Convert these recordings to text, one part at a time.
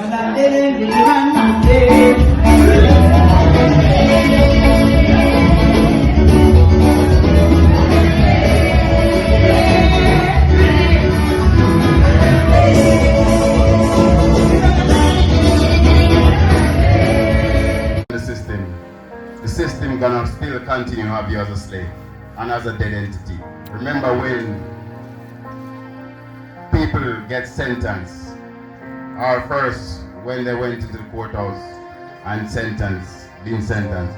The system gonna still continue to have you as a slave and as a dead entity. Remember when people get sentenced, or first when they went into the courthouse and being sentenced,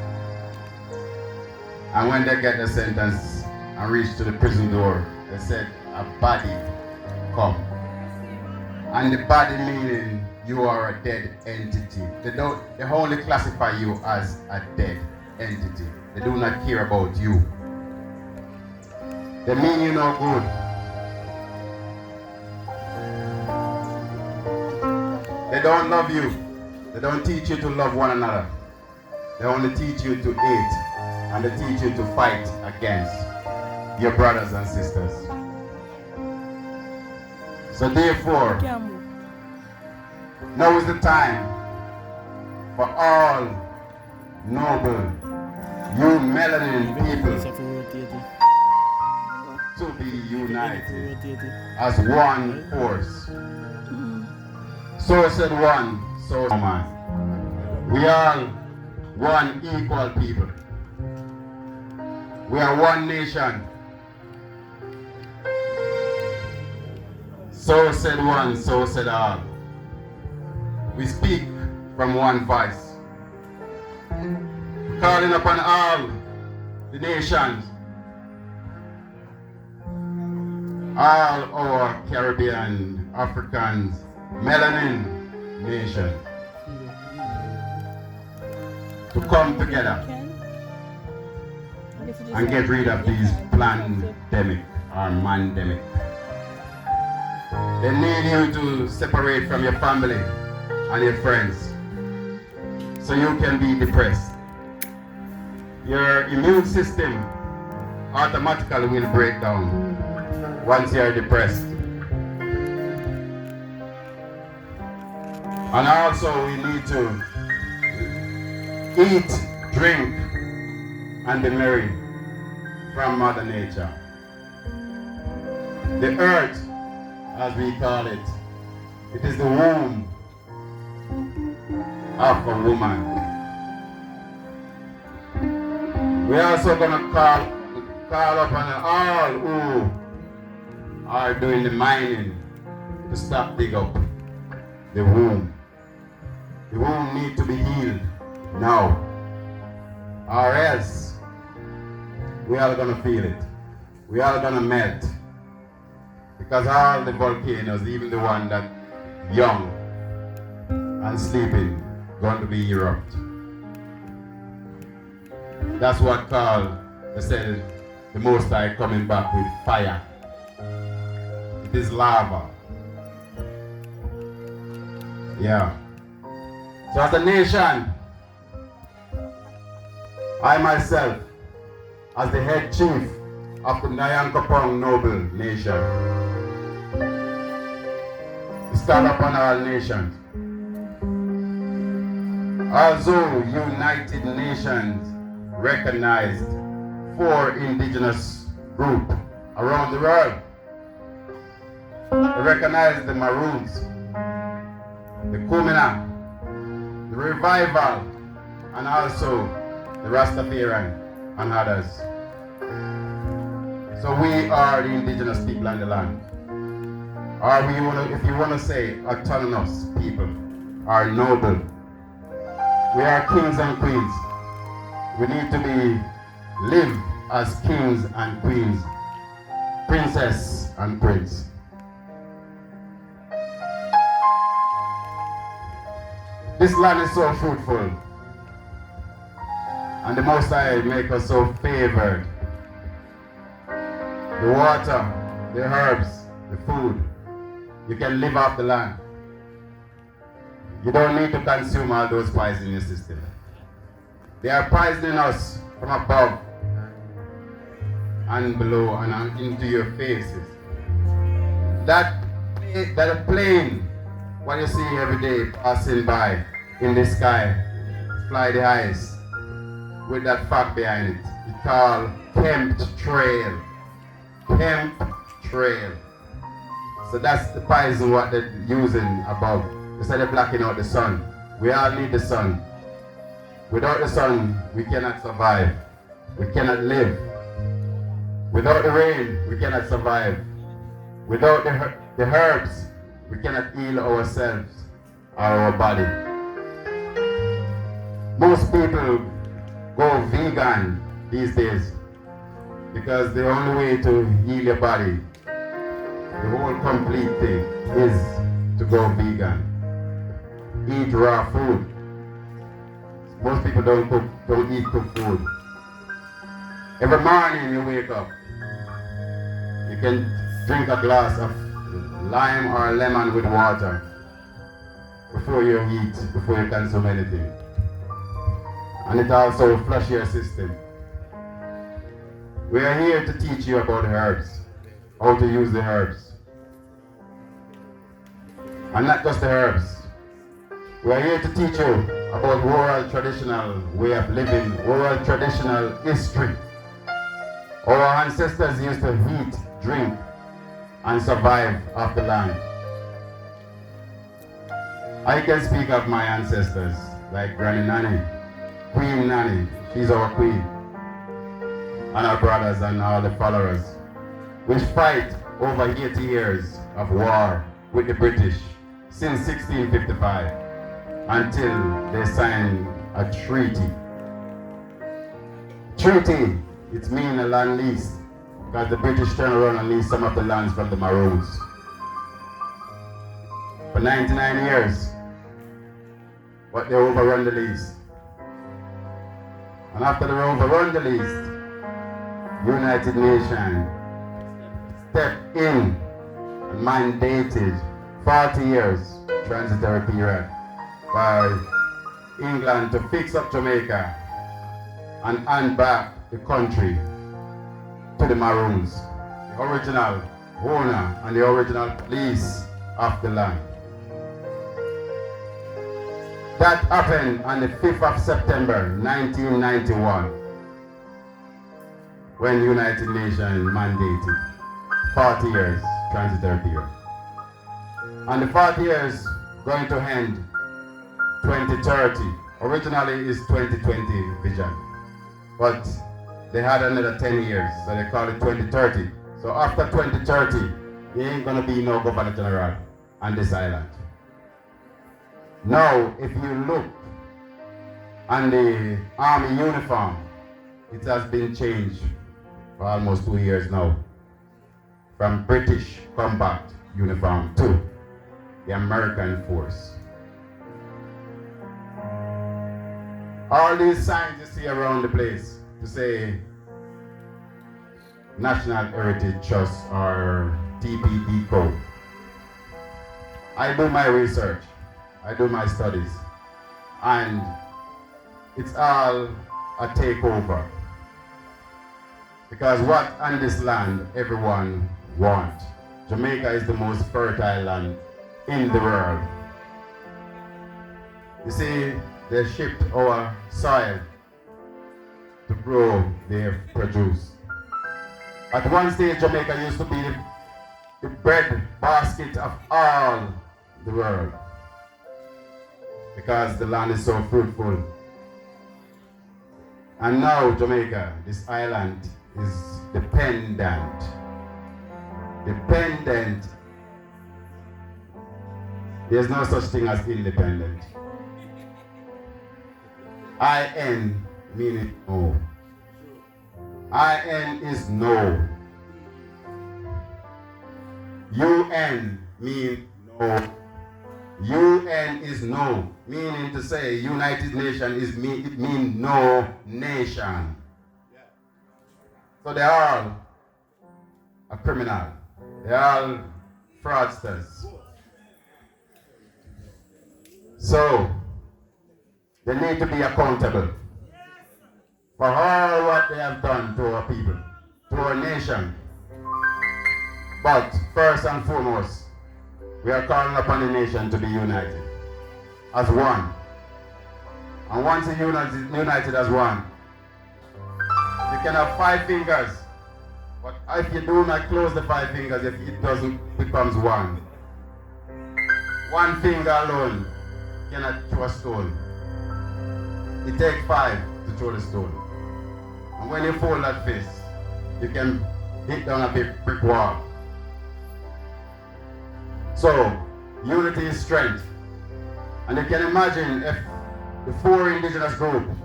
and when they get the sentence and reach to the prison door, they said a body come, and the body meaning you are a dead entity. They only classify you as a dead entity. They do not care about you. They mean you no good. They don't love you. They don't teach you to love one another. They only teach you to hate, and they teach you to fight against your brothers and sisters. So therefore, now is the time for all noble, you melanin people to be united as one force. So said one, so man. We are one equal people. We are one nation. So said one, so said all. We speak from one voice, calling upon all the nations, all our Caribbean, Africans, melanin nation, to come together and get rid of these pandemic or mandemic. They need you to separate from your family and your friends so you can be depressed. Your immune system automatically will break down once you are depressed. And also we need to eat, drink, and be merry from Mother Nature. The earth, as we call it, it is the womb of a woman. We're also going to call upon all who are doing the mining to stop dig up the womb. The womb needs to be healed now, or else we are going to feel it. We are going to melt, because all the volcanoes, even the one that young and sleeping, going to be erupt. That's what they said, the Most High coming back with fire. It is lava. Yeah. So as a nation, I myself, as the head chief of the Nyankopong Noble Nation, stand upon all nations. Although United Nations recognized 4 indigenous groups around the world, they recognize the Maroons, the Kumina, the Revival, and also the Rastafarian and others. So we are the indigenous people on the land. Or if you want to say autonomous people, are noble. We are kings and queens. We need to live as kings and queens, princess and prince. This land is so fruitful, and the Most High make us so favored. The water, the herbs, the food, you can live off the land. You don't need to consume all those poisons in your system. They are poisoning us from above and below and into your faces. That plane what you see every day passing by in the sky, fly the highs, with that fact behind it. It's called chemtrail. Chemtrail. So that's the poison what they're using above. Instead of blocking out the sun. We all need the sun. Without the sun, we cannot survive. We cannot live. Without the rain, we cannot survive. Without the herbs, we cannot heal ourselves or our body. Most people go vegan these days because the only way to heal your body, the whole complete thing, is to go vegan. Eat raw food. Most people don't eat cooked food. Every morning you wake up, you can drink a glass of lime or lemon with water before you eat, before you consume anything. And it also flush your system. We are here to teach you about herbs, how to use the herbs. And not just the herbs. We are here to teach you about oral traditional way of living, oral traditional history. Our ancestors used to eat, drink, and survive off the land. I can speak of my ancestors, like Granny Nanny, Queen Nanny, she's our queen, and our brothers and all the followers, which fight over 80 years of war with the British since 1655 until they signed a treaty. Treaty, it means a land lease, because the British turned around and leased some of the lands from the Maroons. For 99 years, but they overrun the lease. And after they overrun the lease, United Nations stepped in and mandated 40 years transitory period by England to fix up Jamaica and hand back the country to the Maroons, the original owner and the original police of the land. That happened on the 5th of September 1991 when United Nations mandated 40 years transitory period. And the 40 years going to end 2030. Originally is 2020 vision, but they had another 10 years, so they call it 2030. So after 2030, there ain't gonna be no Governor General on this island. Now, if you look on the army uniform, it has been changed for almost 2 years now, from British combat uniform to the American force. All these signs you see around the place to say National Heritage Trust or TPD code. I do my research, I do my studies, and it's all a takeover. Because what on this land everyone wants. Jamaica is the most fertile land in the world. You see, they shipped our soil to grow their produce. At one stage, Jamaica used to be the bread basket of all the world because the land is so fruitful. And now Jamaica, this island, is dependent. There's no such thing as independent. IN meaning no. IN is no. UN means no. UN is no, meaning to say United Nations is it means no nation. So they are all a criminal. They are all fraudsters. So they need to be accountable for all what they have done to our people, to our nation. But first and foremost, We are calling upon the nation to be united as one. And once you're united as one, you can have 5 fingers. But if you do not close the 5 fingers, it doesn't becomes one. 1 finger alone cannot throw a stone. It takes 5 to throw the stone. And when you fold that fist, you can hit down a brick wall. So, unity is strength. And you can imagine if the 4 indigenous groups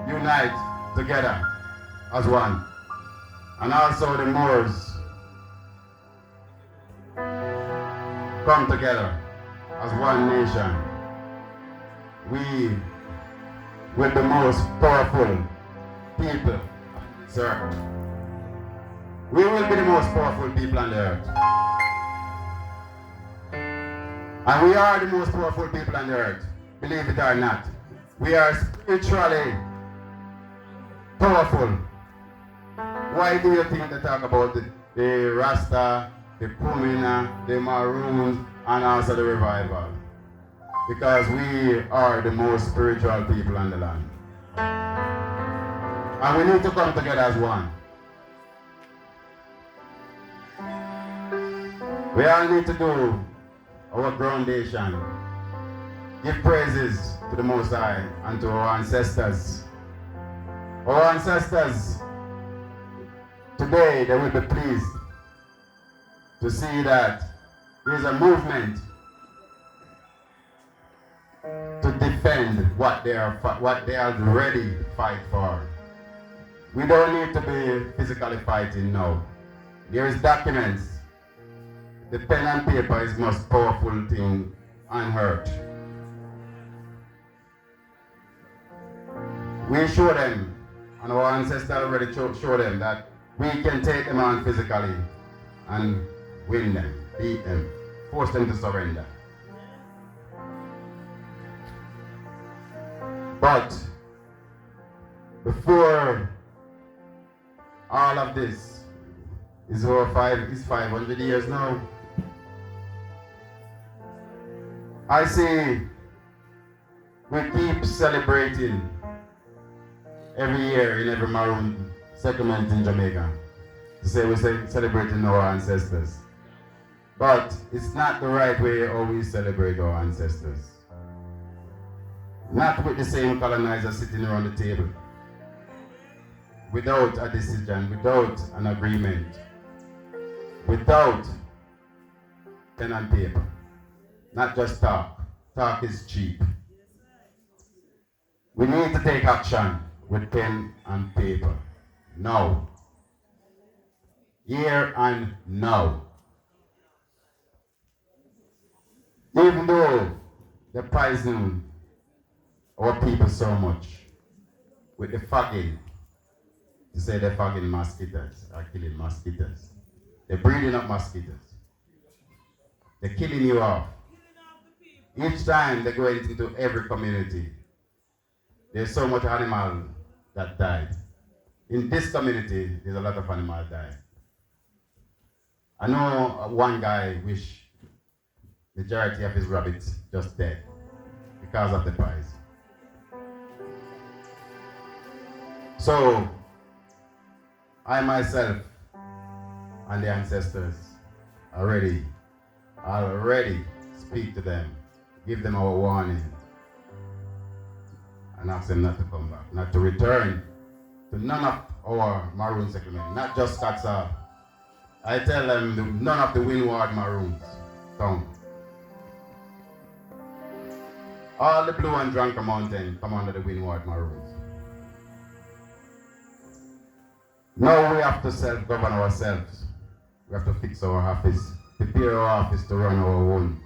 unite together as one. And also the Moors come together as one nation. We with the most powerful people on this earth. We will be the most powerful people on the earth. And we are the most powerful people on the earth, believe it or not. We are spiritually powerful. Why do you think they talk about the Rasta, the Kumina, the Maroons, and also the revival? Because we are the most spiritual people on the land. And we need to come together as one. We all need to do our groundation. Give praises to the Most High and to our ancestors. Our ancestors, today they will be pleased to see that there is a movement to defend what they are ready to fight for. We don't need to be physically fighting now. There is documents. The pen and paper is the most powerful thing on earth. We show them, and our ancestors already show them that we can take them on physically and win them, beat them, force them to surrender. But before all of this is over 500 years now, I see we keep celebrating every year in every Maroon settlement in Jamaica to say we're celebrating our ancestors. But it's not the right way how we celebrate our ancestors. Not with the same colonizer sitting around the table, without a decision, without an agreement, without pen and paper. Not just talk. Talk is cheap. We need to take action with pen and paper. Now. Here and now. Even though they poison our people so much with the fagging, to say they're fagging mosquitoes or killing mosquitoes. They're breeding up mosquitoes. They're killing you off. Each time they go into every community, there's so much animal that died. In this community, there's a lot of animals died. I know one guy wish majority of his rabbits just dead because of the price. So, I myself and the ancestors already speak to them, give them our warning, and ask them not to come back, not to return to none of our Maroon settlement, not just Catsaw. I tell them none of the Windward Maroons come. All the Blue and Drunker Mountain come under the Windward Maroons. Now we have to self-govern ourselves. We have to fix our office, prepare our office to run our own.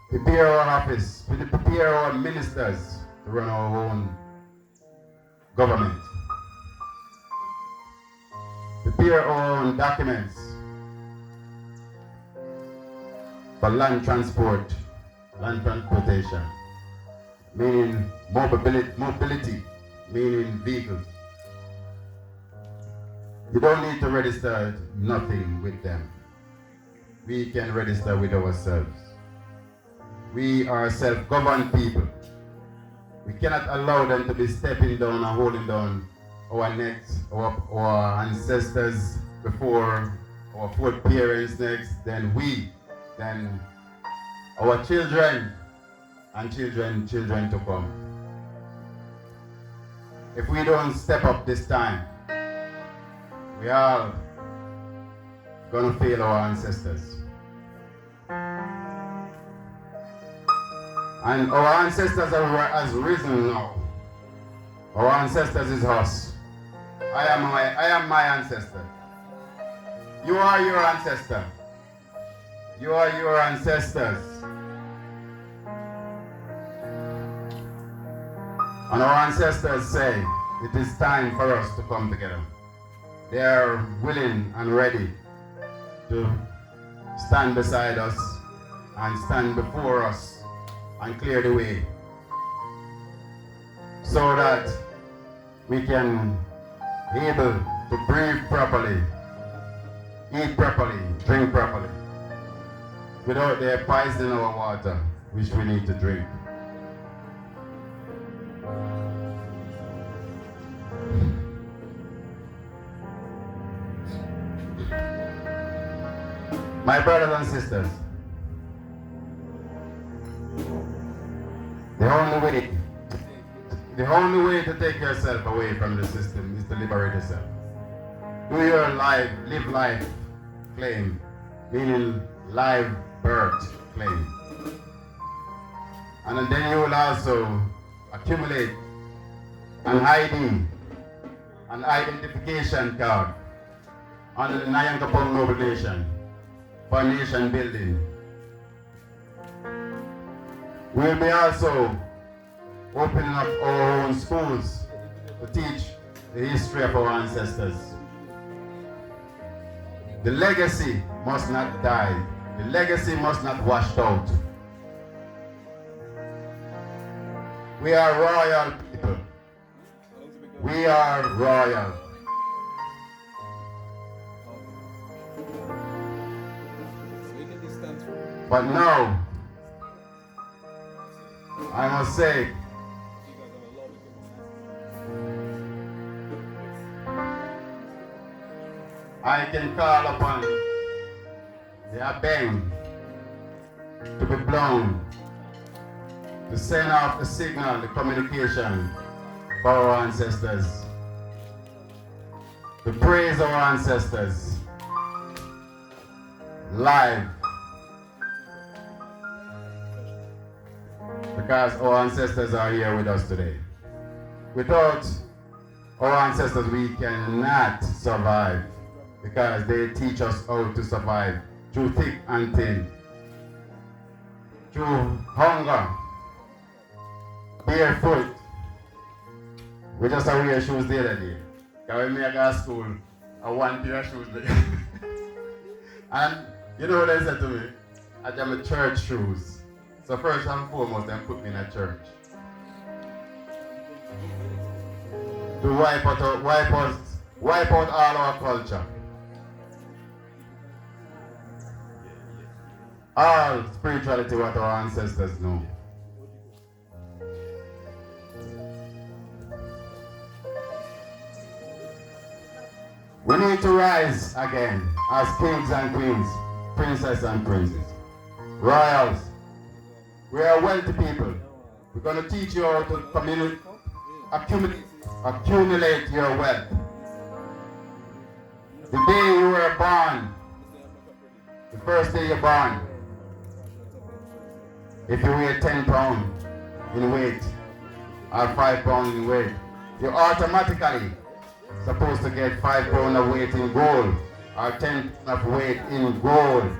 Prepare our office, prepare our ministers to run our own government. Prepare our own documents for land transportation, meaning mobility, meaning vehicles. You don't need to register nothing with them. we can register with ourselves. We are self-governed people. We cannot allow them to be stepping down and holding down our necks, our ancestors before, our foreparents next, then our children and children to come. If we don't step up this time, we are gonna fail our ancestors. And our ancestors has risen now. Our ancestors is us. I am my ancestor. You are your ancestor. You are your ancestors. And our ancestors say it is time for us to come together. They are willing and ready to stand beside us and stand before us and clear the way so that we can be able to breathe properly, eat properly, drink properly, without their poisoning our water, which we need to drink. My brothers and sisters, the only way to take yourself away from the system is to liberate yourself. Do your life, live life claim, meaning live birth claim. And then you will also accumulate an ID, an identification card under the Nyankopong Noble Nation for nation building. We'll be also opening up our own schools to teach the history of our ancestors. The legacy must not die. The legacy must not wash out. We are royal people. We are royal. But now, I must say, I can call upon the Abeng to be blown, to send off the signal, the communication for our ancestors, to praise our ancestors live, because our ancestors are here with us today. Without our ancestors, we cannot survive, because they teach us how to survive through thick and thin, through hunger, barefoot. We just wear shoes the other day. Because when I go to school, I want pair of shoes. And you know what they said to me? I have my church shoes. So first and foremost, they put me in a church. To wipe out all our culture. All spirituality what our ancestors know. We need to rise again as kings and queens, princesses and princes, royals. We are wealthy people. We're going to teach you how to accumulate your wealth. The day you were born, the first day you're born, if you weigh 10 pounds in weight or 5 pounds in weight, you're automatically supposed to get 5 pounds of weight in gold or 10 of weight in gold.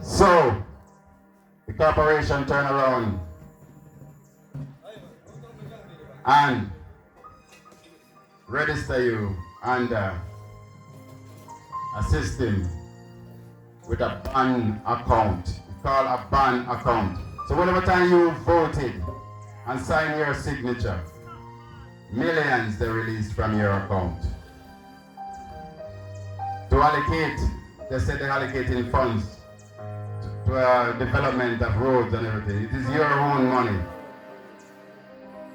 So, the corporation turn around and register you under a system with a ban account. It's called a ban account. So whenever time you voted and sign your signature, millions they release from your account. to allocate, they said they're allocating funds to development of roads and everything. It is your own money.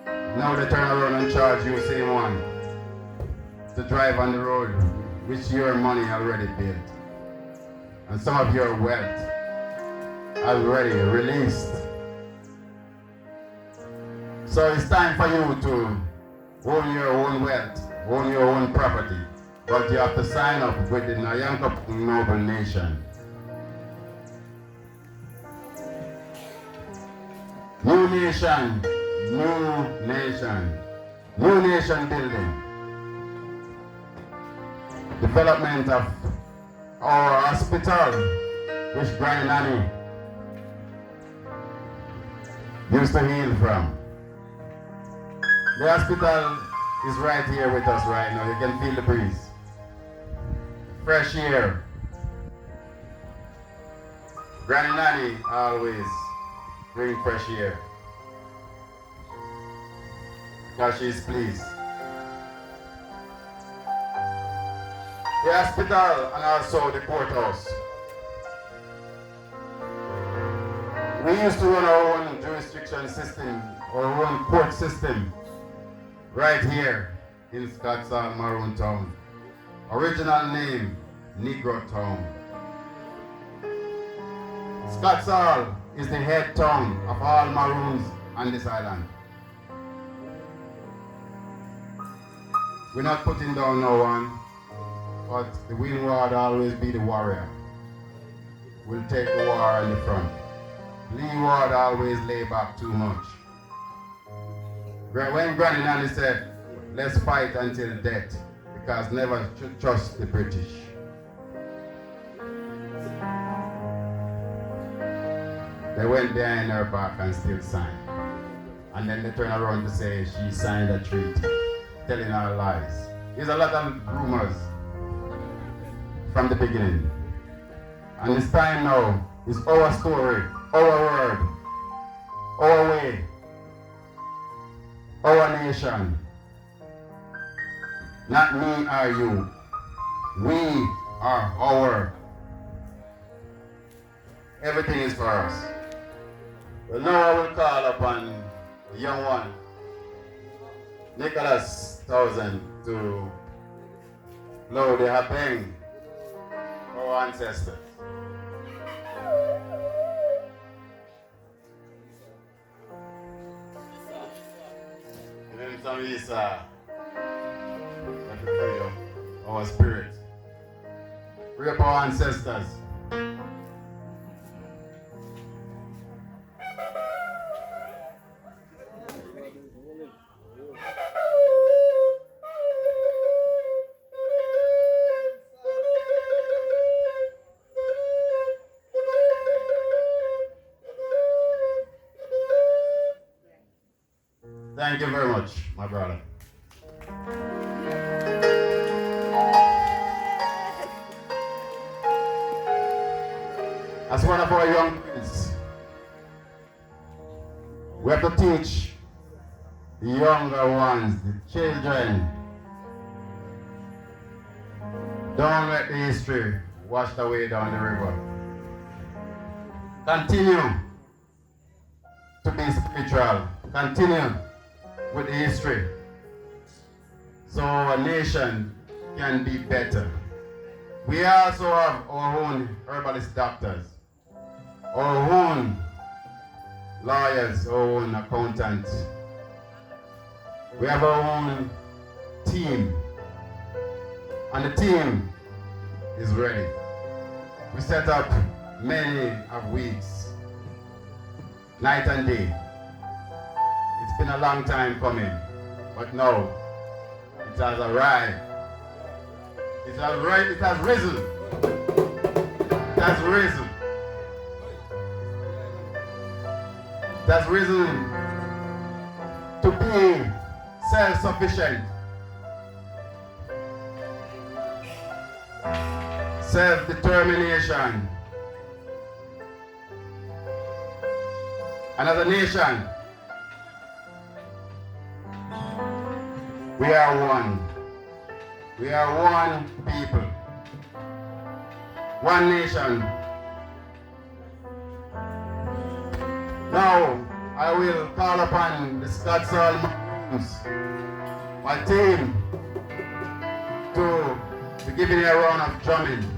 Now they turn around and charge you same one to drive on the road, which your money already built. And some of your wealth already released. So it's time for you to own your own wealth, own your own property. But you have to sign up with the Nyanka Noble Nation. New nation, new nation, new nation building. Development of our hospital, which Granny Nanny used to heal from. The hospital is right here with us right now. You can feel the breeze. Fresh air. Granny Nanny always bring fresh air, because she's pleased. The hospital and also the courthouse. We used to run our own jurisdiction system, our own court system, right here in Scottsdale, Maroon Town. Original name, Negro Town. Scottsdale is the head town of all Maroons on this island. We're not putting down no one, but the windward always be the warrior. We'll take the war in the front. Leeward always lay back too much. When Granny Nanny said, let's fight until death, because never trust the British. They went behind her back and still signed. And then they turn around to say she signed a treaty, telling her lies. There's a lot of rumors from the beginning. And it's time now, it's our story, our word, our way, our nation. Not me or you. We are our. Everything is for us. Well, now I will call upon the young one, Nicholas Thousand, to blow the habang for our ancestors. Give him some Isa. Let me free up our spirit. Free up our ancestors. Thank you very much, my brother. As one of our young kids, we have to teach the younger ones, the children. Don't let the history wash away down the river. Continue to be spiritual. Continue with the history, so our nation can be better. We also have our own herbalist doctors, our own lawyers, our own accountants. We have our own team, and the team is ready. We set up many of weeks, night and day. It's been a long time coming, but now it has arrived. It has risen. It has risen. It has risen to be self-sufficient, self-determination. And as a nation, we are one. We are one people. one nation. Now, I will call upon the Scotsall Maroons, my team, to be giving a round of drumming.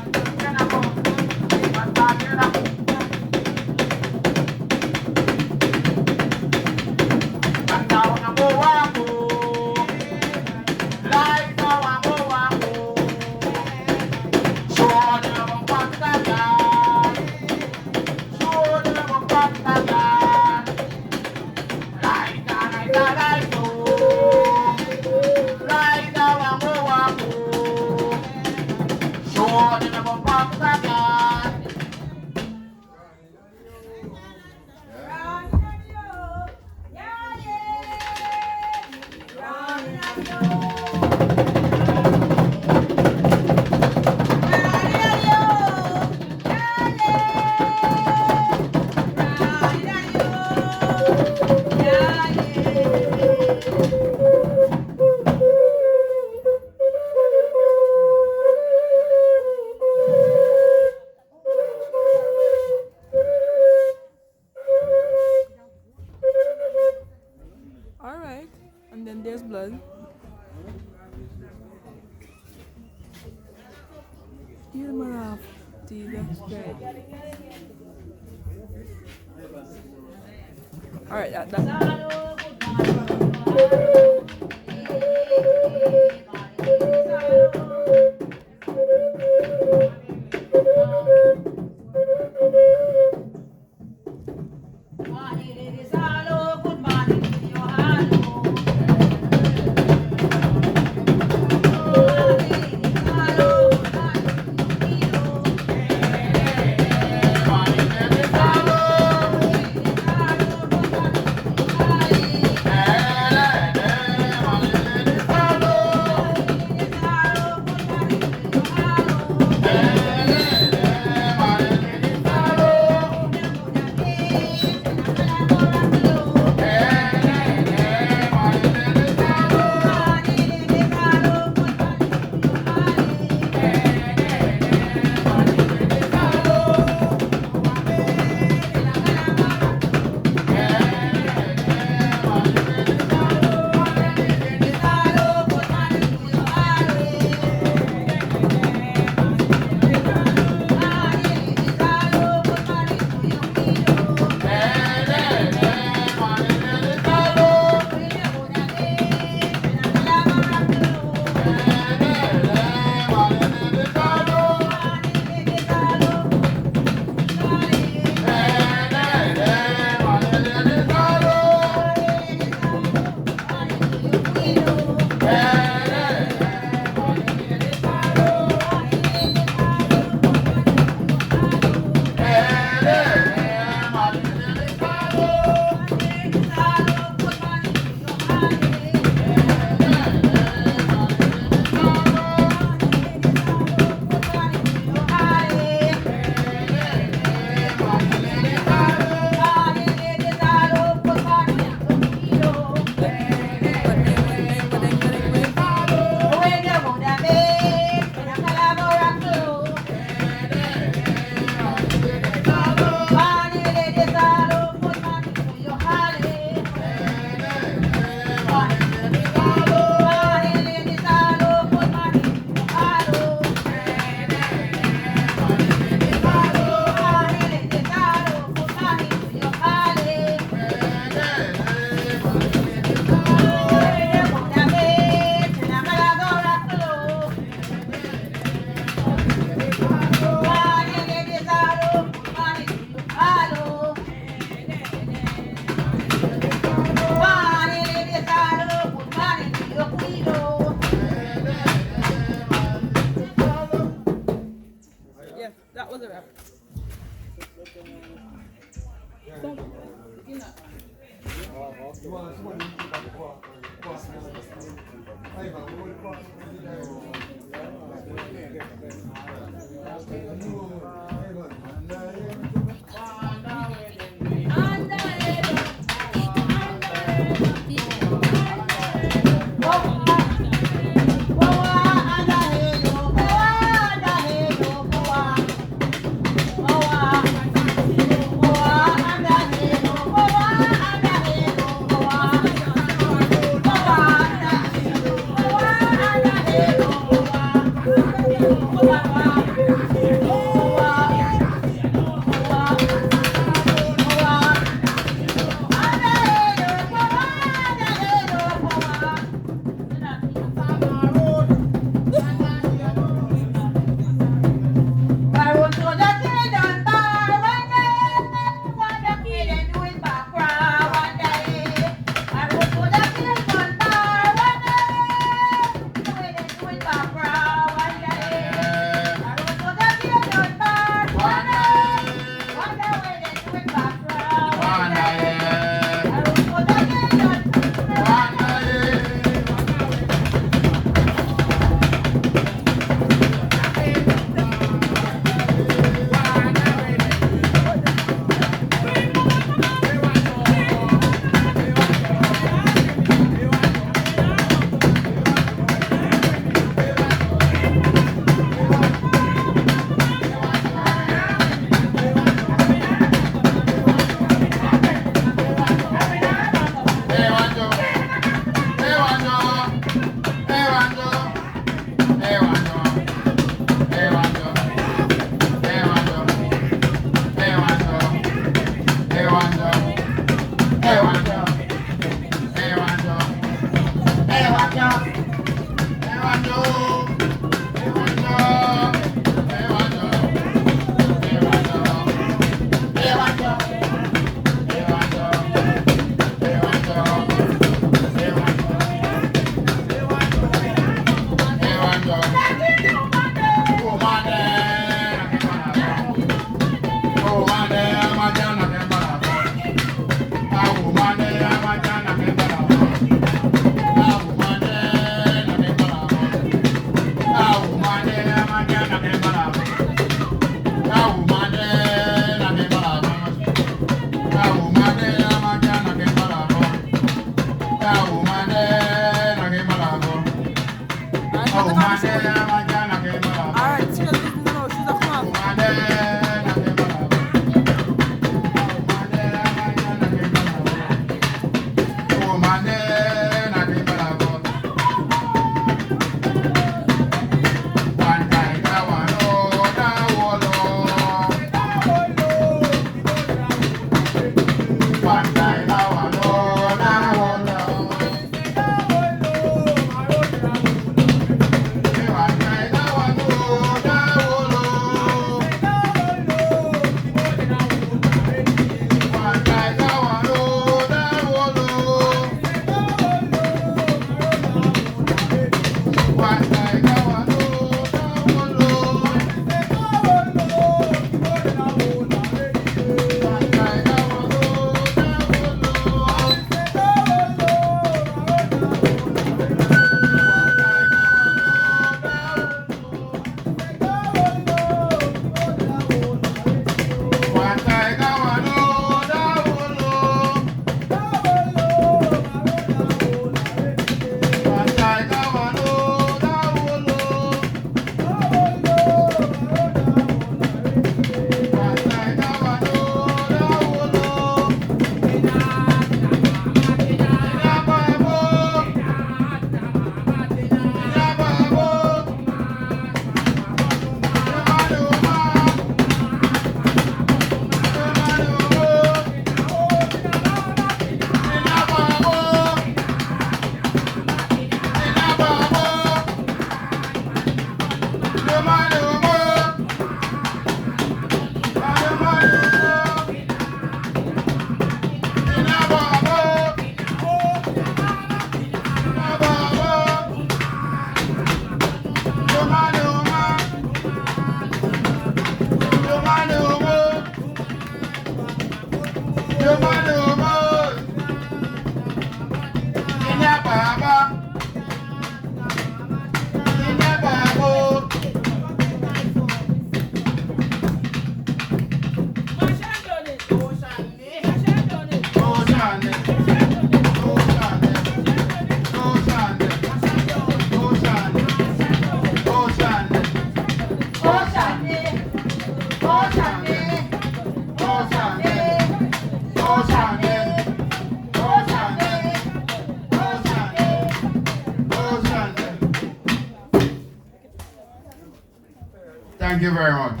Thank you very much.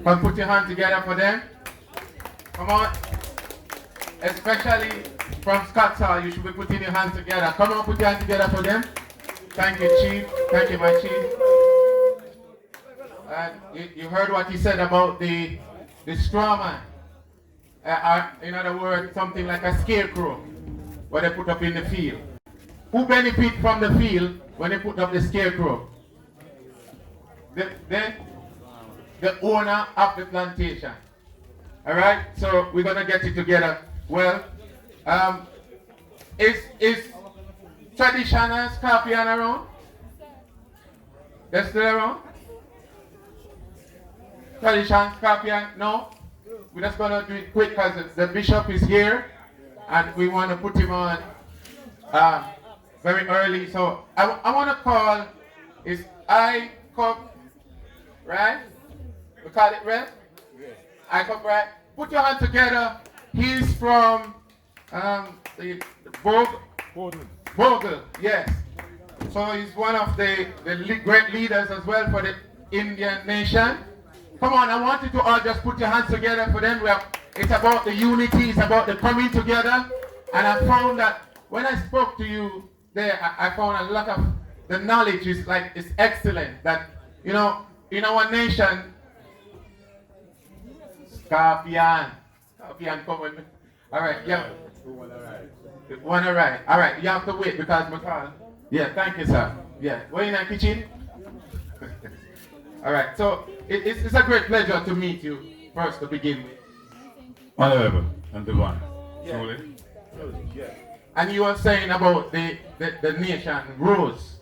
Come put your hand together for them. Come on. Especially from Scott's Hall, you should be putting your hands together. Come on, put your hands together for them. Thank you, Chief. Thank you, my Chief. And you heard what he said about the straw man. In other words, something like a scarecrow, what they put up in the field. Who benefit from the field when they put up the scarecrow? The owner of the plantation. All right, so we're gonna get it together. Well, is traditional scorpion around? They're still around? Traditional scorpion? No? We're just gonna do it quick because the bishop is here and we want to put him on very early. So I want to call is I cup, right? We call it red? I cup, right? Put your hands together. He's from the Bogle, yes. So he's one of the great leaders as well for the Indian nation. Come on, I want you to all just put your hands together for them. It's about the unity, it's about the coming together. And I found that when I spoke to you there, I found a lot of the knowledge is like, it's excellent. That, you know, in our nation, Scorpion, come with me. All right, yeah. One arrive. All right, you have to wait because McCall. Yeah, thank you, sir. Yeah, we're in the kitchen. All right, so it's a great pleasure to meet you first to begin with. Honorable and divine. Yeah. Truly. Yeah. And you were saying about the nation rose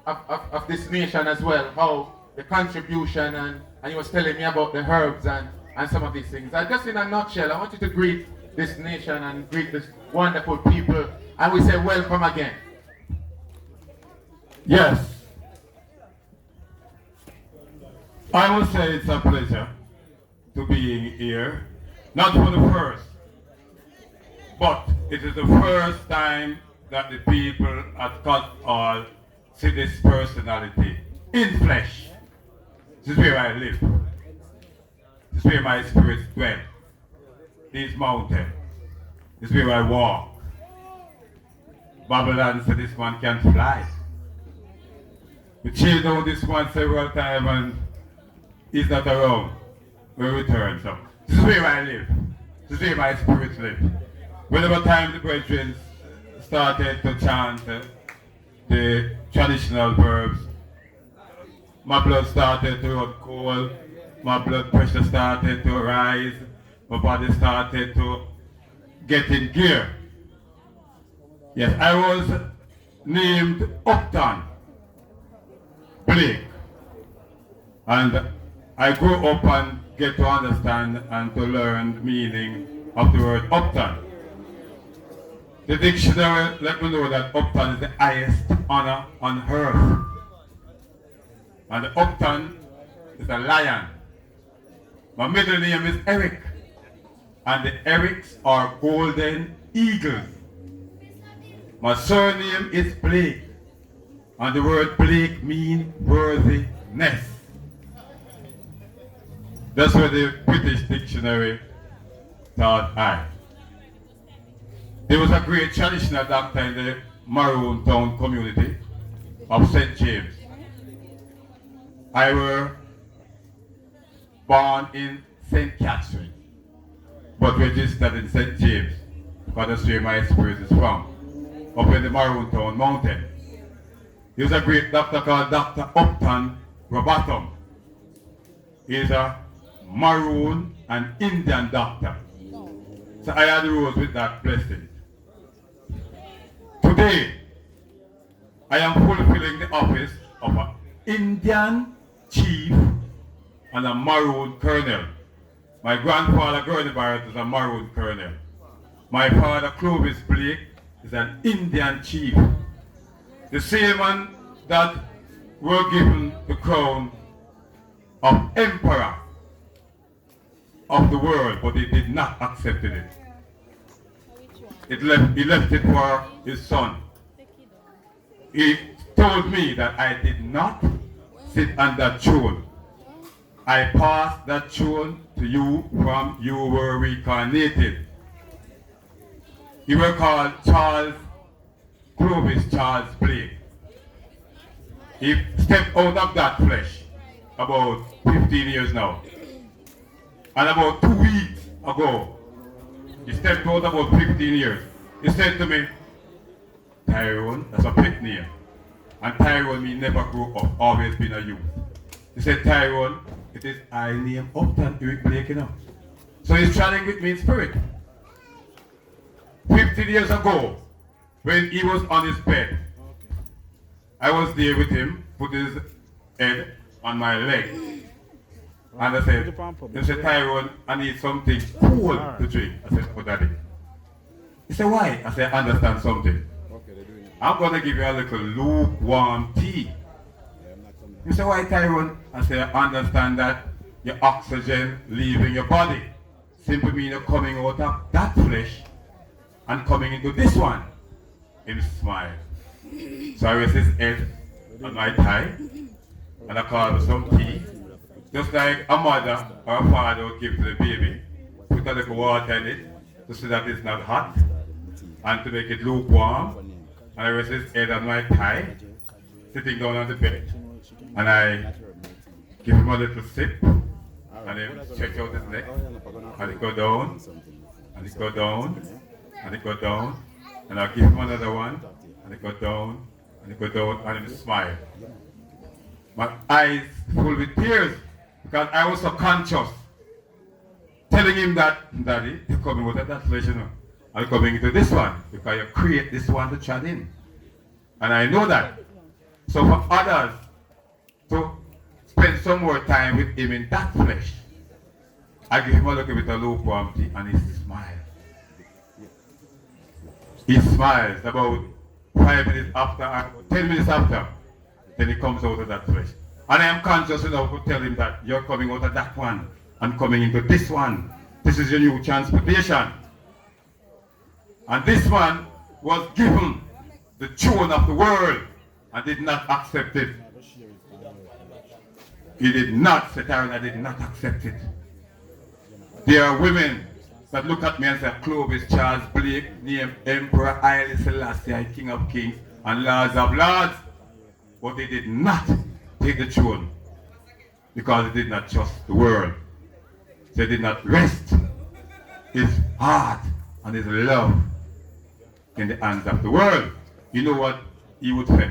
of this nation as well, how the contribution and you was telling me about the herbs and some of these things. Just in a nutshell, I want you to greet this nation and greet this wonderful people, and we say welcome again. Yes. I would say it's a pleasure to be here. Not for the first, but it is the first time that the people at Cut Hall see this personality in flesh. This is where I live. This is where my spirits dwell. These mountains. This is where I walk. Babylon said this one can fly. We chilled out this one several times and he's not around. We return. So this is where I live. This is where my spirits live. Whenever time the brethren started to chant the traditional verbs, my blood started to run cold, my blood pressure started to rise, my body started to get in gear. Yes, I was named Upton Blake, and I grew up and get to understand and to learn the meaning of the word Upton. The dictionary let me know that Upton is the highest honor on earth. And the Upton is a lion. My middle name is Eric. And the Erics are golden eagles. My surname is Blake. And the word Blake means worthiness. That's what the British dictionary thought I. There was a great traditional doctor in the Maroon town community of St. James. I was born in St. Catherine, but registered in St. James, because that's where my spirit is from, up in the Maroon town mountain. He was a great doctor called Dr. Upton Robotham. He is a Maroon and Indian doctor. So I had rose with that blessing. Today, I am fulfilling the office of an Indian chief and a Maroon colonel. My grandfather, Gurney Barrett, is a Maroon colonel. My father, Clovis Blake, is an Indian chief. The same one that were given the crown of emperor of the world, but he did not accept it. He left it for his son. He told me that I did not sit on that throne. I passed that throne to you from you were reincarnated. You were called Clovis Charles Blake. He stepped out of that flesh about 15 years now. And about 2 weeks ago, he stepped out about 15 years. He said to me, Tyrone, that's a pet name. And Tyrone means never grew up, always been a youth. He said, Tyrone, it is I name Upton Eric Blake, you know. So he's traveling with me in spirit. 15 years ago, when he was on his bed, I was there with him, put his head on my leg. And I said, Tyrone, I need something cool to drink. I said, oh, Daddy. He said, why? I said, I understand something. I'm going to give you a little lukewarm tea. He said, why, Tyrone? I said, I understand that your oxygen leaving your body simply means you're coming out of that flesh and coming into this one. He smiled. So I raised his head on my thigh and I called for some tea Just like a mother or a father would give to the baby, put a little water in it to see that it's not hot and to make it lukewarm. And I rest his head on my thigh, sitting down on the bed. And I give him a little sip, and then stretch out his neck, and it go down, and it go down, and it go down, and I'll give him another one, and it go down, and it go down, and he smile. My eyes full with tears because I was so conscious, telling him that, Daddy, you're coming out of that flesh, you know. I'm coming into this one because you create this one to tread in. And I know that. So for others to spend some more time with him in that flesh, I give him a look with a lukewarm tea and he smiles. He smiles about 5 minutes after, or 10 minutes after, then he comes out of that flesh. And I am conscious enough to tell him that you're coming out of that one and coming into this one. This is your new transportation. And this man was given the throne of the world and did not accept it. He did not, Satarina did not accept it. There are women that look at me and say, Clovis, Charles Blake, named Emperor Haile Selassie, King of Kings, and Lords of Lords. But they did not take the throne because they did not trust the world. They did not rest his heart and his love in the hands of the world. You know what he would say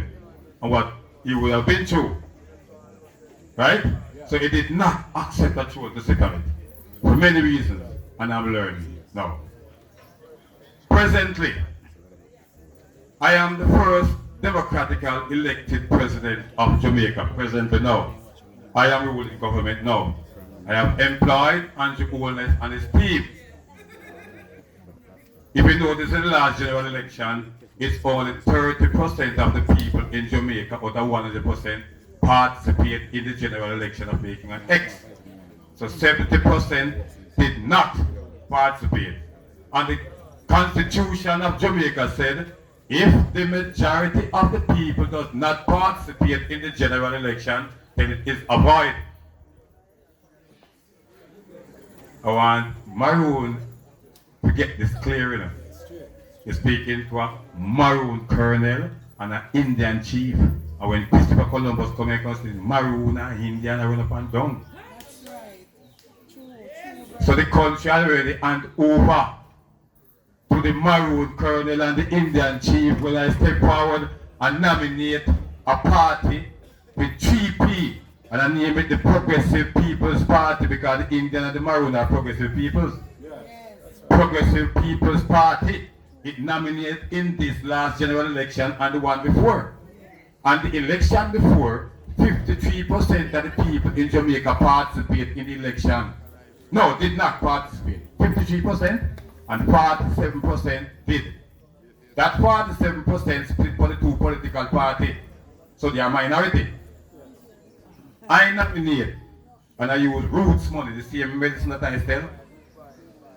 and what he would have been through. Right? So he did not accept that throne to sit on it. For many reasons. And I'm learning now. Presently, I am the first democratically elected president of Jamaica. Presently now. I am ruling government now. I have employed Andrew Holness and his team. If you notice in the last general election, it's only 30% of the people in Jamaica out of 100% participate in the general election of making an X. So 70% did not participate. And the Constitution of Jamaica said, if the majority of the people does not participate in the general election, then it is a void. I want Maroon to get this clear, you know. You're speaking to a Maroon colonel and an Indian chief. And when Christopher Columbus came across this Maroon and Indian, I run up and down. That's right. True. So the country already hand over to the Maroon colonel and the Indian chief when I step forward and nominate a party with 3P. And I name it the Progressive People's Party because the Indian and the Maroon are progressive peoples. Yes. Progressive People's Party. It nominated in this last general election and the one before. And the election before, 53% of the people in Jamaica participate in the election. No, did not participate. 53% and 47% did. That 47% split for the two political parties. So they are minority. I nominate and I use roots money, the same medicine that I sell.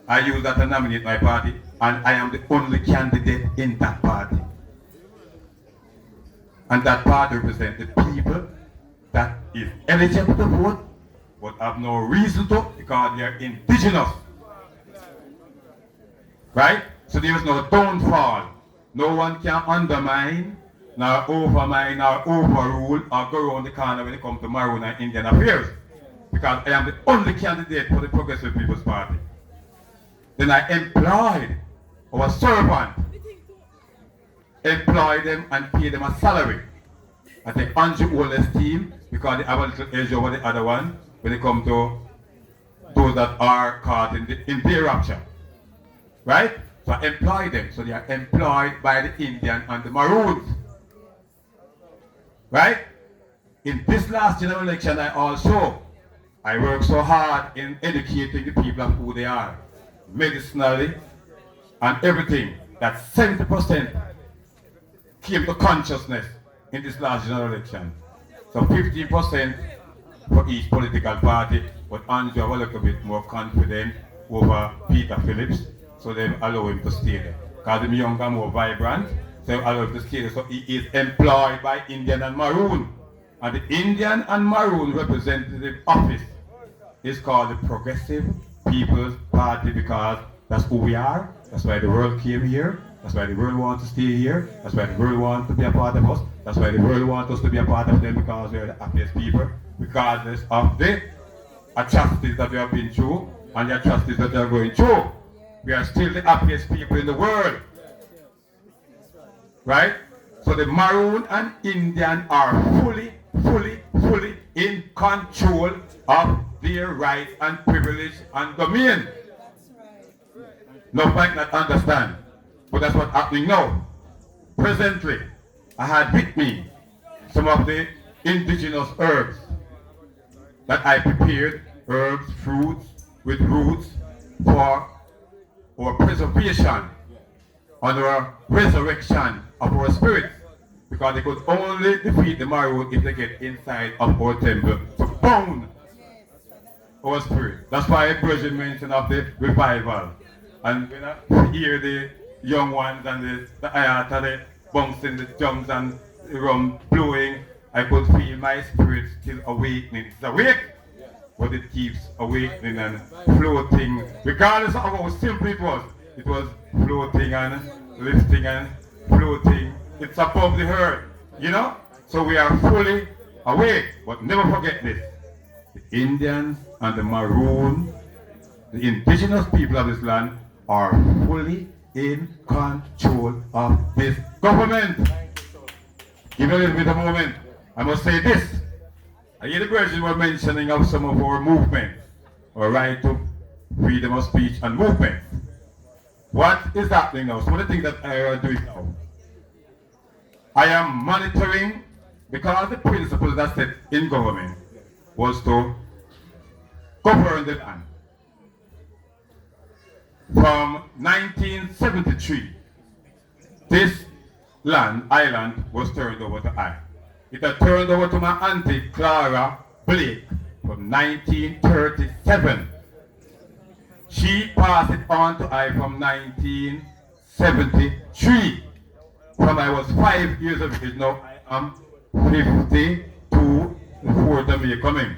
I use that to nominate my party and I am the only candidate in that party. And that party represents the people that is eligible to vote but have no reason to because they are indigenous. Right? So there is no downfall. No one can undermine, nor overmine, nor overrule, or go around the corner when it comes to Maroon and Indian affairs. Because I am the only candidate for the Progressive People's Party. Then I employed our servant, employ them and pay them a salary. I take Andrew Holness' team because they have a little edge over the other one when it comes to those that are caught in their rapture. Right? So I employ them. So they are employed by the Indian and the Maroons. Right? In this last general election, I work so hard in educating the people of who they are, medicinally and everything. That 70% came to consciousness in this last general election. So 15% for each political party, but Andrew was a little bit more confident over Peter Phillips, so they allow him to stay there. Because he's younger, more vibrant, so they allow him to stay there. So he is employed by Indian and Maroon. And the Indian and Maroon representative office is called the Progressive People's Party because that's who we are. That's why the world came here. That's why the world wants to stay here. That's why the world wants to be a part of us. That's why the world wants us to be a part of them because we are the happiest people, regardless of the atrocities that we have been through and the atrocities that we are going through. We are still the happiest people in the world. Right? So the Maroon and Indian are fully in control of their rights and privilege and domain. No might not understand, but that's what's happening now. Presently, I had with me some of the indigenous herbs that I prepared, herbs, fruits with roots for our preservation and our resurrection of our spirits. Because they could only defeat the Maroon if they get inside of our temple to bound our spirit. That's why Virgin mentioned of the revival. And when I hear the young ones and the ayata, they bouncing the drums and the rum blowing, I could feel my spirit still awakening. It's awake, but it keeps awakening and floating. Regardless of how simple it was floating and lifting and floating. It's above the earth, you know? So we are fully awake. But never forget this. The Indians and the Maroon, the indigenous people of this land, are fully in control of this government. Give me a little bit of a moment. I must say this. I hear the Virgin were mentioning of some of our movements, our right to freedom of speech and movement. What is happening now? Some of the things that I are doing now. I am monitoring because the principle that set in government was to govern the land. From 1973, this island was turned over to I. It had turned over to my auntie Clara Blake from 1937. She passed it on to I from 1973. From I was 5 years of age, now I am 52, the 4th of May coming.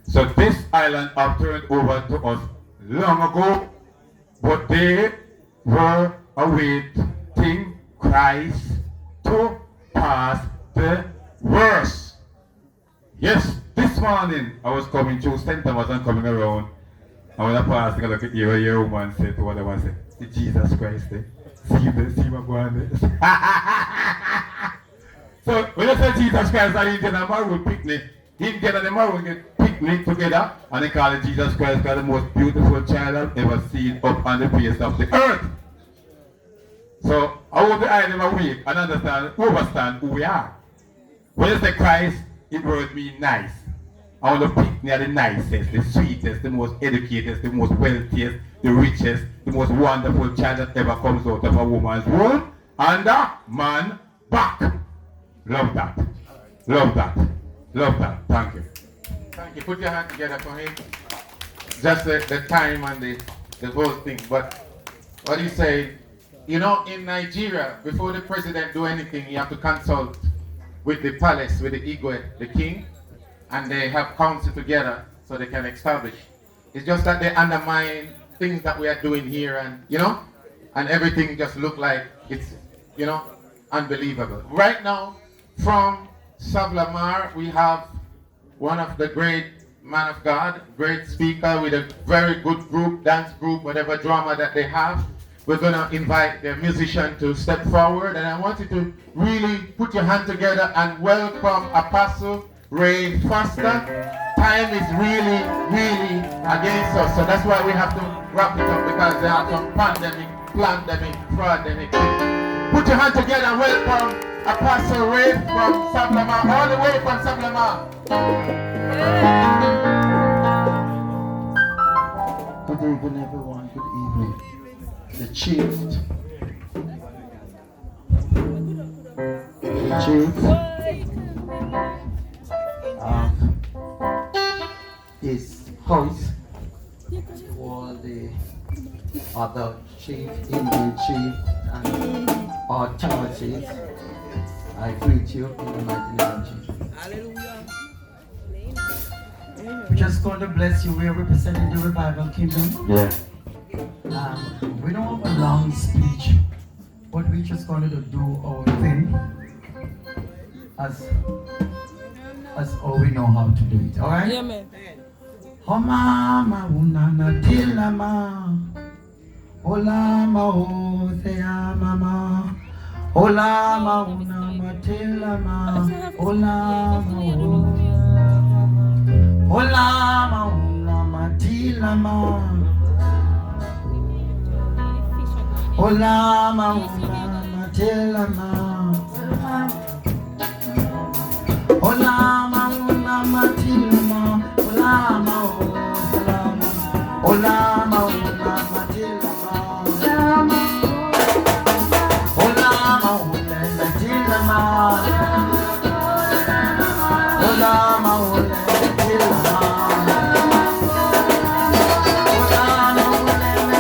So this island have turned over to us long ago, but they were awaiting Christ to pass the verse. Yes, this morning I was coming through St. Thomas and coming around, and when I passed, I look at your woman said to what I was saying, Jesus Christ, see my boy. So when I say Jesus Christ and Indian and Maroon picnic, Indian and the Maroon get picnic together and they call it Jesus Christ because the most beautiful child I've ever seen up on the face of the earth. So I hope the eye them awake and understand who we are. When you say Christ, it word mean nice. I want to pick near the nicest, the sweetest, the most educated, the most wealthiest, the richest, the most wonderful child that ever comes out of a woman's womb and a man back. Love that. Love that. Love that. Thank you. Thank you. Put your hand together for him. Just the time and the whole thing. But what do you say? You know, in Nigeria, before the president do anything, you have to consult with the palace, with the Igwe, the king, and they have council together so they can establish. It's just that they undermine things that we are doing here, and you know, and everything just look like it's, you know, unbelievable. Right now, from Savlamar, we have one of the great man of God, great speaker with a very good group, dance group, whatever drama that they have. We're going to invite the musician to step forward, and I want you to really put your hand together and welcome Apostle Ray Foster. Time is really against us, so that's why we have to wrap it up, because there are some pandemic, fraudemic things. Put your hand together and welcome Apostle Ray from Sablamar, all the way from Sablamar. Good evening, everyone. Good evening. The chief of his house, all the other chief, Indian chief, and authorities, I greet you in the mighty name of Jesus. We're just going to bless you. We are representing the Revival Kingdom. Yeah. We don't have a long speech, but we're just going to do our thing as how we know how to do it. All right? Yeah, man. Oh mama unana tilama, olama o thea mama, olama unama tilama, olama unama tilama, olama unama tilama, olama unama tilama, olama olama unama tilama, olama unama tilama, olama unama tilama, olama unama tilama, olama unama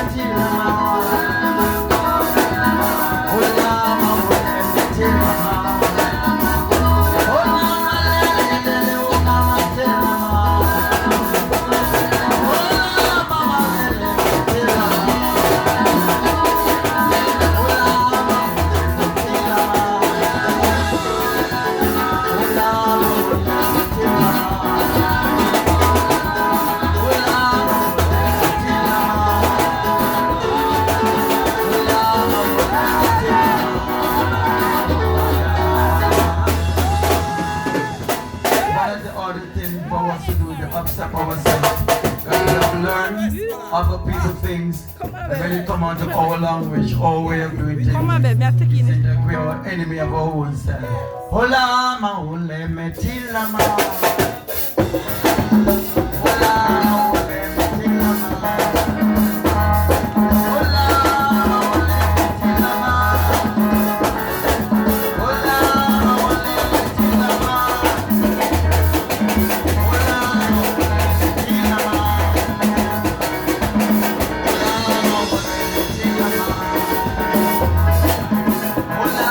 tilama. Upset ourselves. We have to learn other people's things. And when it comes to our language, our way of doing things, Come on, baby, I'm taking it. we are enemy of our own self. Hola, ma, hole, me, tila, ma. Hola, ma, hole, me, tila, ma. Hola, ma, hole, me, tila, ma. Hola, ma, hole, me, tila, ma. Hola,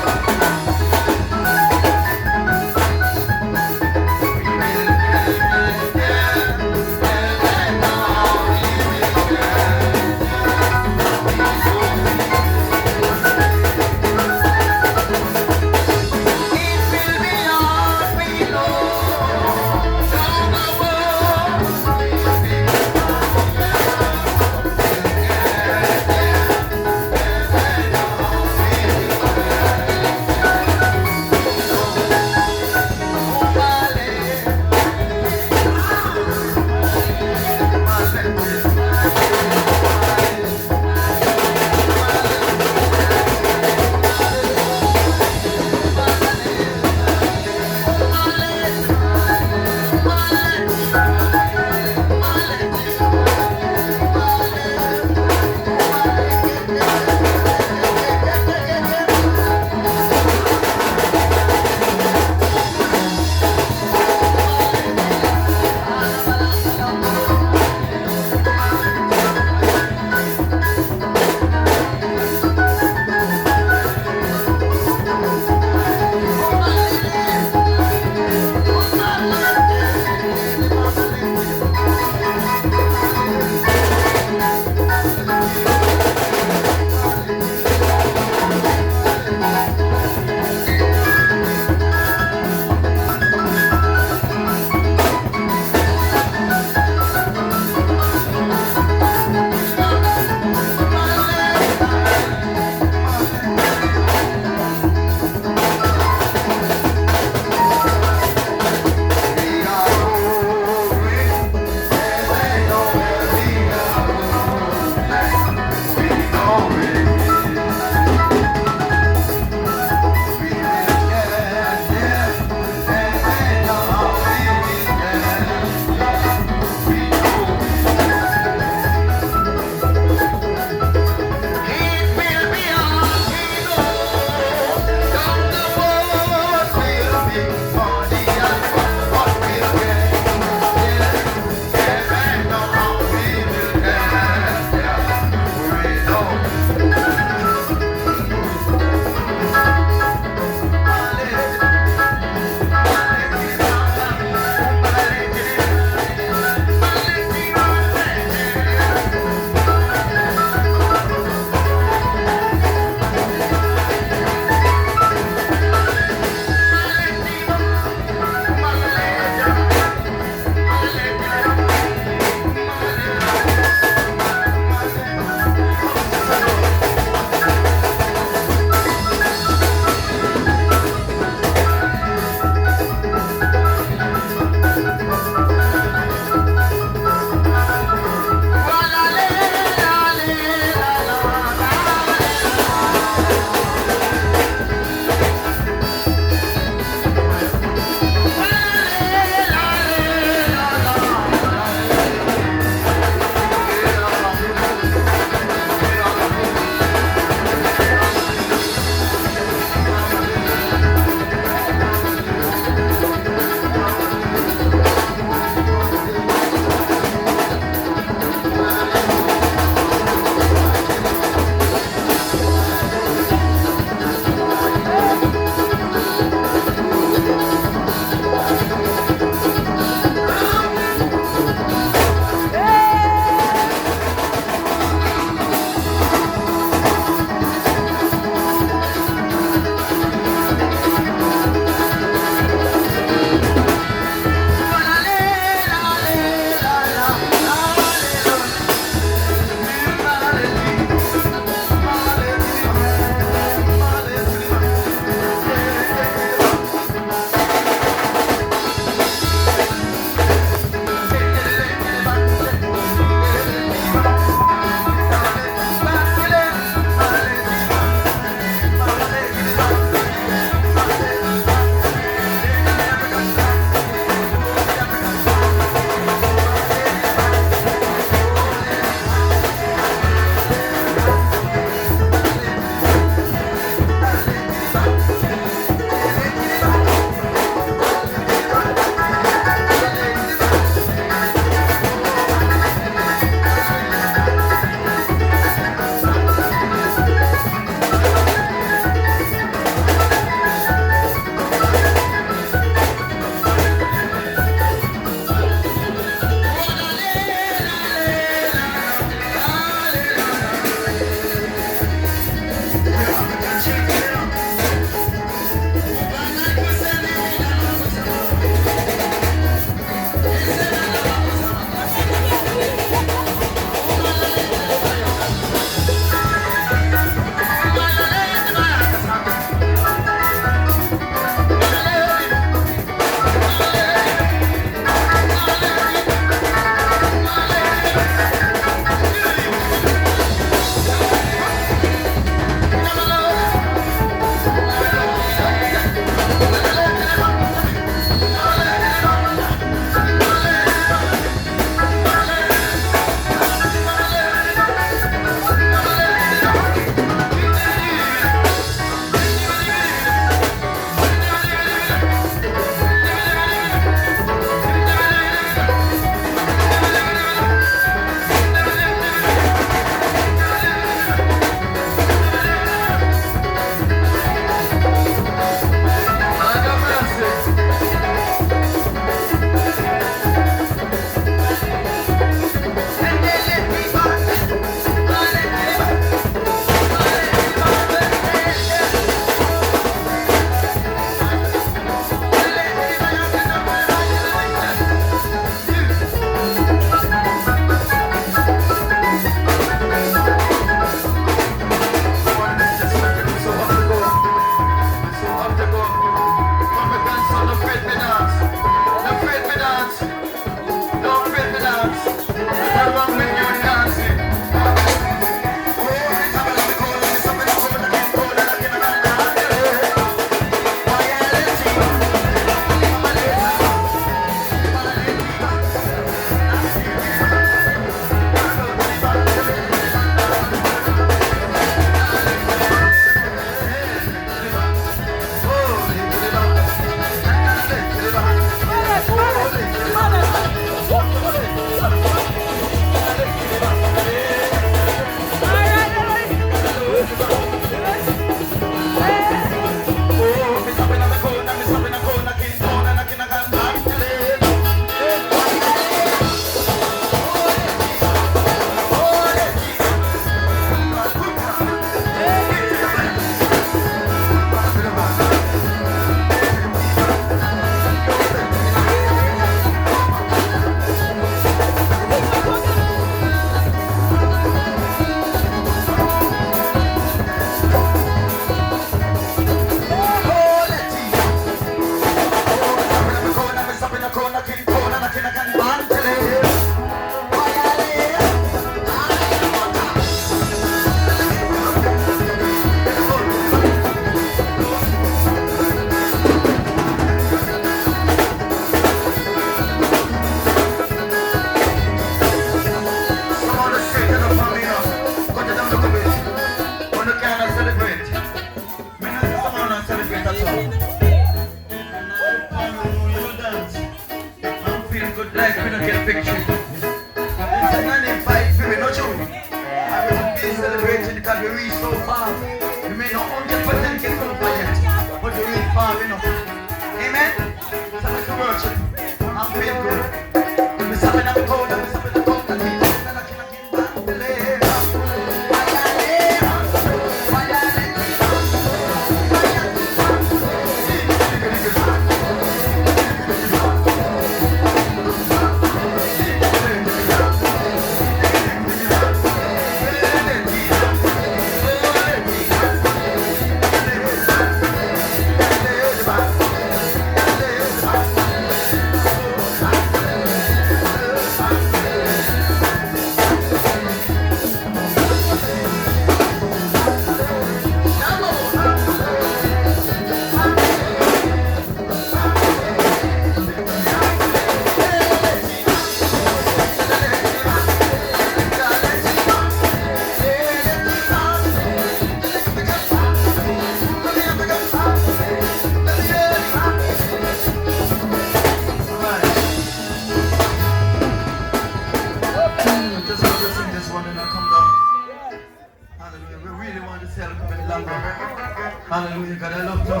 Hallelujah. God, I love to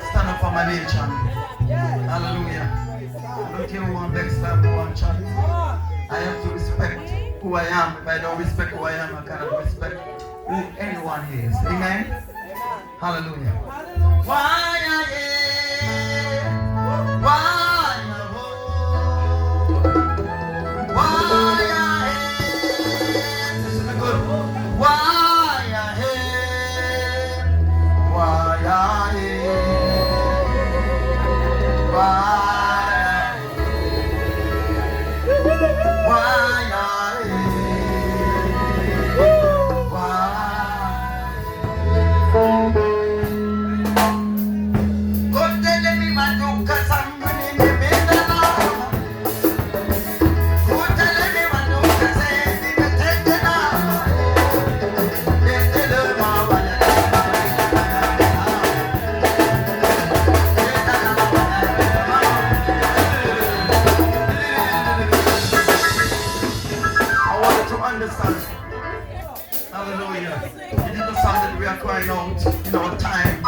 stand up for my nation. Hallelujah. I don't care who I'm next time, who I'm chat. I have to respect who I am. If I don't respect who I am, I cannot respect who anyone is. Amen? Hallelujah. Why I am? Why I am? This is good. Why I am? Why I am? Why I am? Why? God tell me my do cause I'm running the middle now. God tell me my do cause I'm in the take now. They tell my one. I want you to understand. Hallelujah. It is the song that we are crying out in our time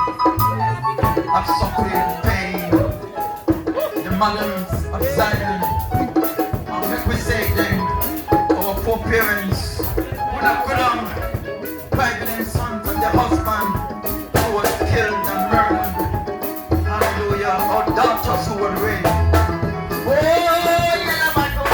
of suffering, pain, the mothers of Zion, and make we say them, our foreparents, would have gone on, driving their sons and their husband who was killed and murdered. Hallelujah. Our daughters who were raped. Oh, yeah, my God,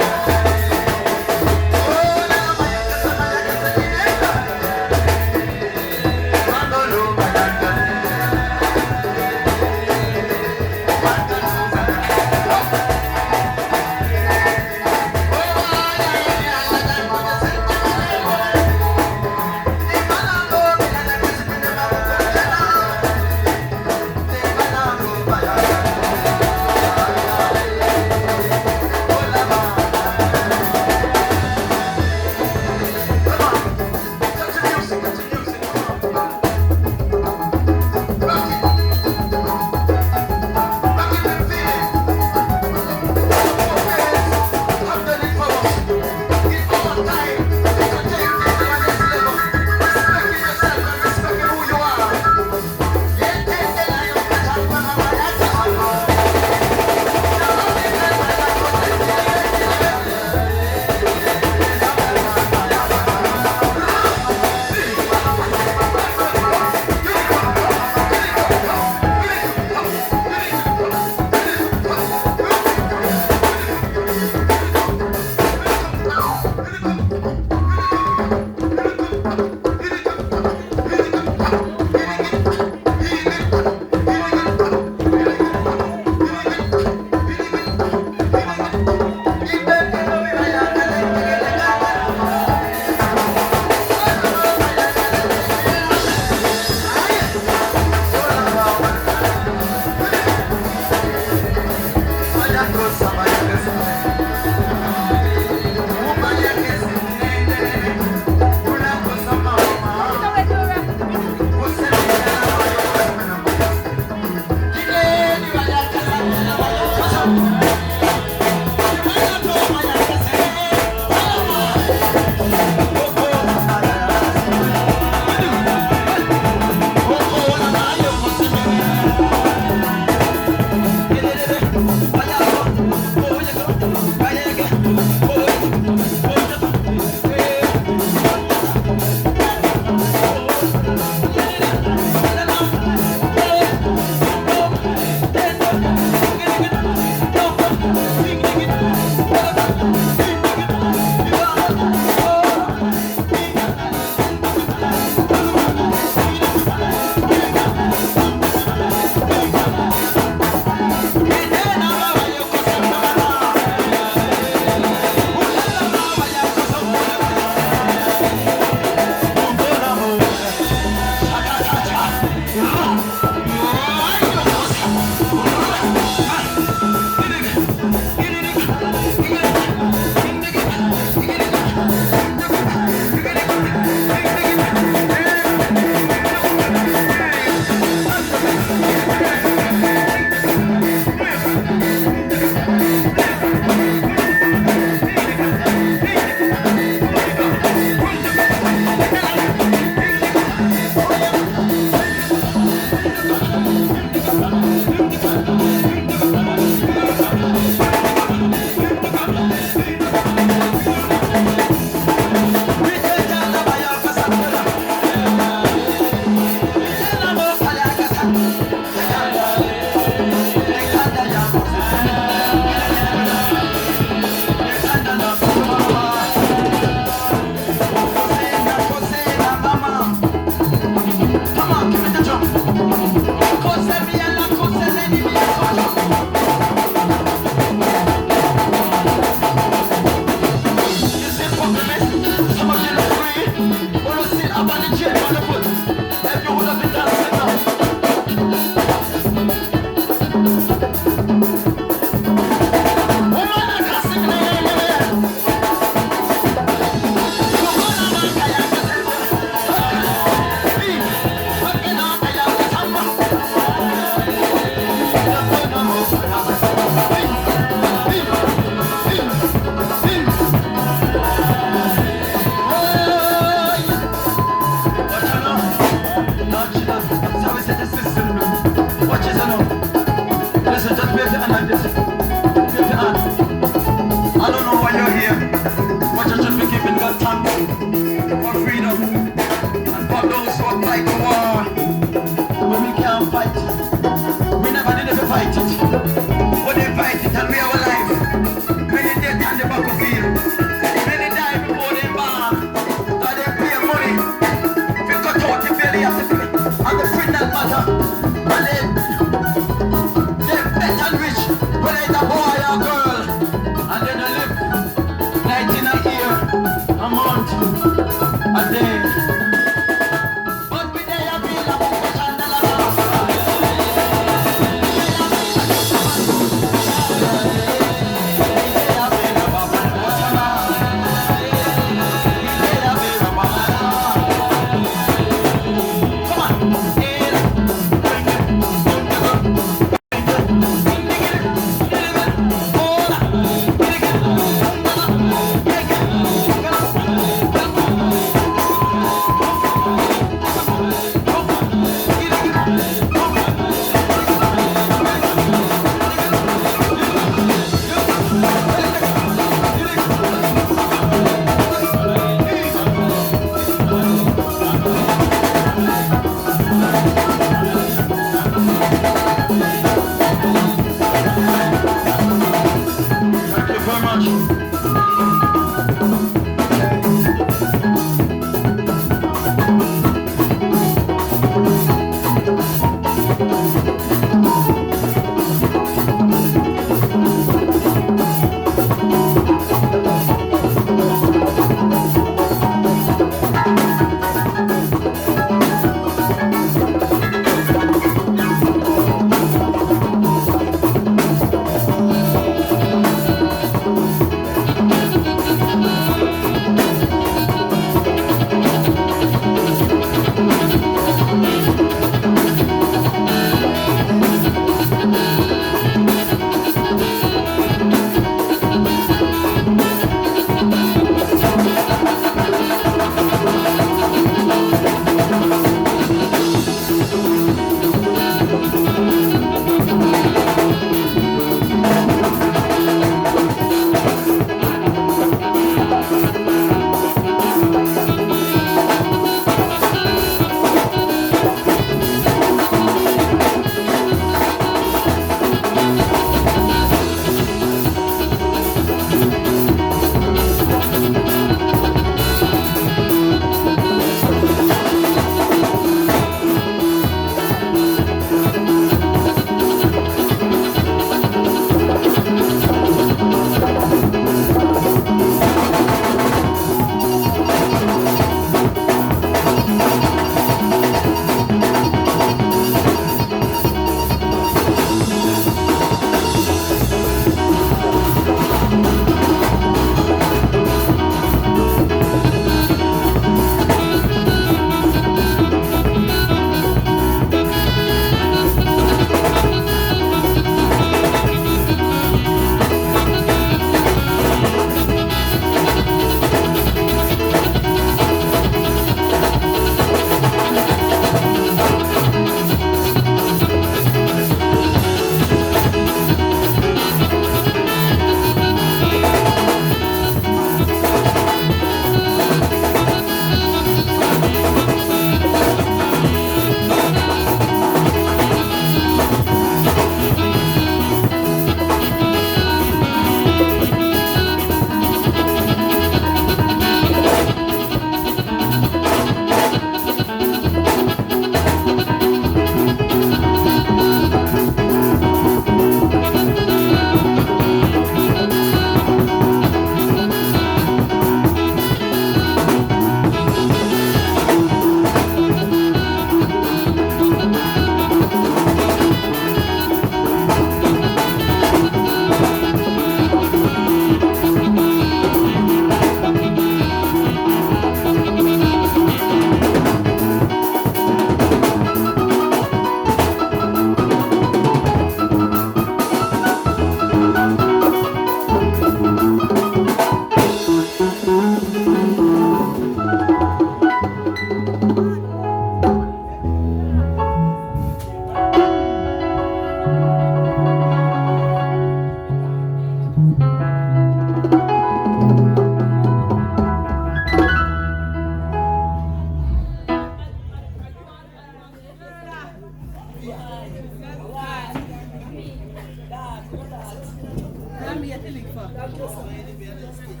I'm here to look for.